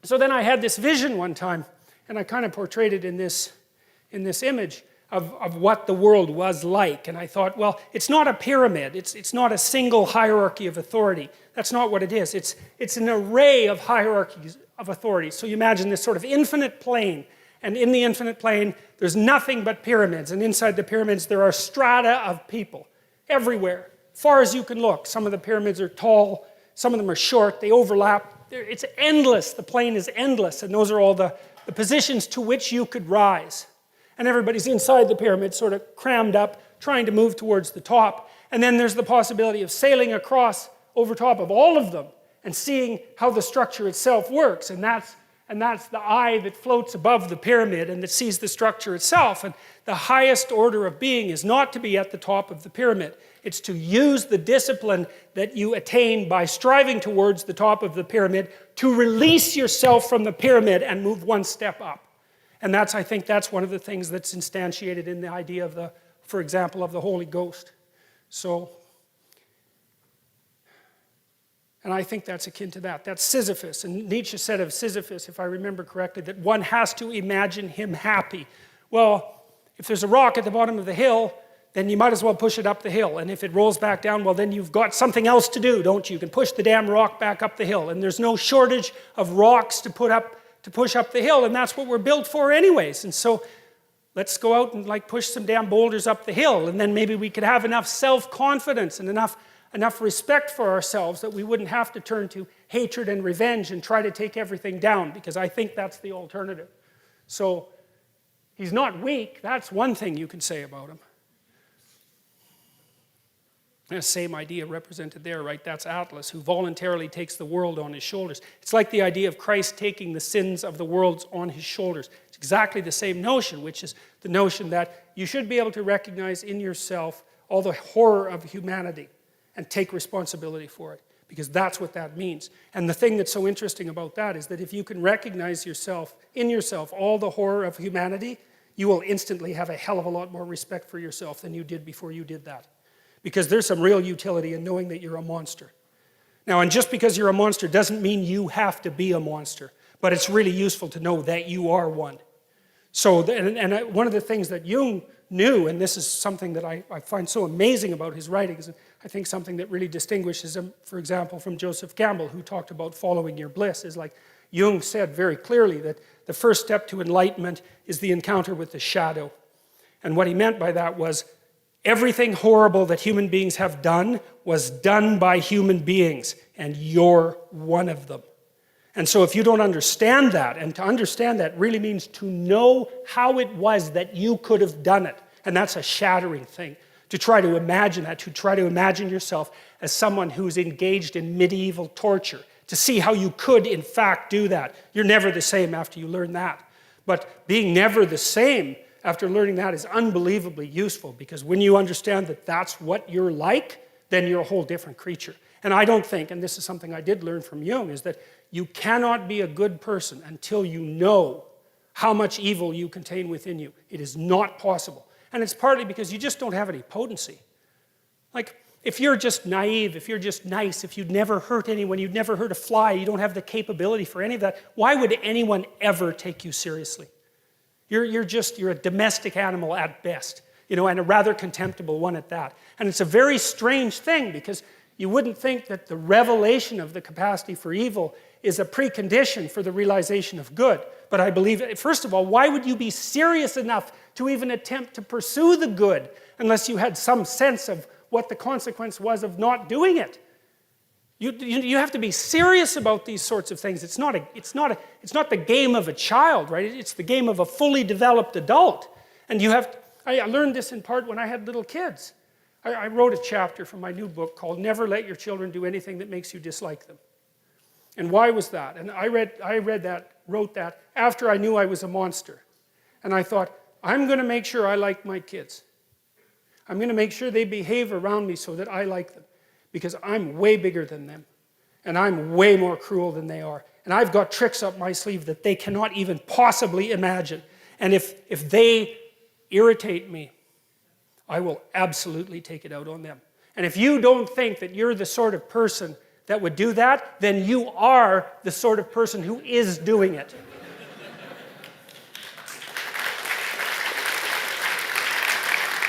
So then I had this vision one time, and I kind of portrayed it in this image of what the world was like. And I thought, well, it's not a pyramid. It's not a single hierarchy of authority. That's not what it is. It's an array of hierarchies of authority. So you imagine this sort of infinite plane. And in the infinite plane, there's nothing but pyramids. And inside the pyramids, there are strata of people everywhere, far as you can look. Some of the pyramids are tall. Some of them are short. They overlap. It's endless. The plane is endless. And those are all the positions to which you could rise. And everybody's inside the pyramid, sort of crammed up, trying to move towards the top. And then there's the possibility of sailing across over top of all of them and seeing how the structure itself works. And that's the eye that floats above the pyramid and that sees the structure itself. And the highest order of being is not to be at the top of the pyramid. It's to use the discipline that you attain by striving towards the top of the pyramid to release yourself from the pyramid and move one step up. And I think that's one of the things that's instantiated in the idea of for example, of the Holy Ghost. And I think that's akin to that. That's Sisyphus. And Nietzsche said of Sisyphus, if I remember correctly, that one has to imagine him happy. Well, if there's a rock at the bottom of the hill, then you might as well push it up the hill. And if it rolls back down, well, then you've got something else to do, don't you? You can push the damn rock back up the hill. And there's no shortage of rocks to push up the hill, and that's what we're built for anyways. And so let's go out and push some damn boulders up the hill, and then maybe we could have enough self-confidence and enough respect for ourselves that we wouldn't have to turn to hatred and revenge and try to take everything down, because I think that's the alternative. So he's not weak. That's one thing you can say about him. The same idea represented there, right? That's Atlas, who voluntarily takes the world on his shoulders. It's like the idea of Christ taking the sins of the world on his shoulders. It's exactly the same notion, which is the notion that you should be able to recognize in yourself all the horror of humanity and take responsibility for it, because that's what that means. And the thing that's so interesting about that is that if you can recognize in yourself all the horror of humanity, you will instantly have a hell of a lot more respect for yourself than you did before you did that. Because there's some real utility in knowing that you're a monster. Now, and just because you're a monster doesn't mean you have to be a monster, but it's really useful to know that you are one. So, one of the things that Jung knew, and this is something that I find so amazing about his writings, and I think something that really distinguishes him, for example, from Joseph Campbell, who talked about following your bliss, is like Jung said very clearly that the first step to enlightenment is the encounter with the shadow. And what he meant by that was, everything horrible that human beings have done was done by human beings, and you're one of them. And so if you don't understand that, and to understand that really means to know how it was that you could have done it, and that's a shattering thing, to try to imagine that, to try to imagine yourself as someone who's engaged in medieval torture, to see how you could in fact do that. You're never the same after you learn that. But being never the same after learning that is unbelievably useful, because when you understand that that's what you're like, then you're a whole different creature. And I don't think, and this is something I did learn from Jung, is that you cannot be a good person until you know how much evil you contain within you. It is not possible. And it's partly because you just don't have any potency. Like, if you're just naive, if you're just nice, if you'd never hurt anyone, you'd never hurt a fly, you don't have the capability for any of that, why would anyone ever take you seriously? You're a domestic animal at best, and a rather contemptible one at that. And it's a very strange thing, because you wouldn't think that the revelation of the capacity for evil is a precondition for the realization of good. But I believe, first of all, why would you be serious enough to even attempt to pursue the good unless you had some sense of what the consequence was of not doing it? You have to be serious about these sorts of things. It's not the game of a child, right? It's the game of a fully developed adult. And I learned this in part when I had little kids. I wrote a chapter from my new book called Never Let Your Children Do Anything That Makes You Dislike Them. And why was that? And I wrote that after I knew I was a monster. And I thought, I'm going to make sure I like my kids. I'm going to make sure they behave around me so that I like them. Because I'm way bigger than them. And I'm way more cruel than they are. And I've got tricks up my sleeve that they cannot even possibly imagine. And if they irritate me, I will absolutely take it out on them. And if you don't think that you're the sort of person that would do that, then you are the sort of person who is doing it.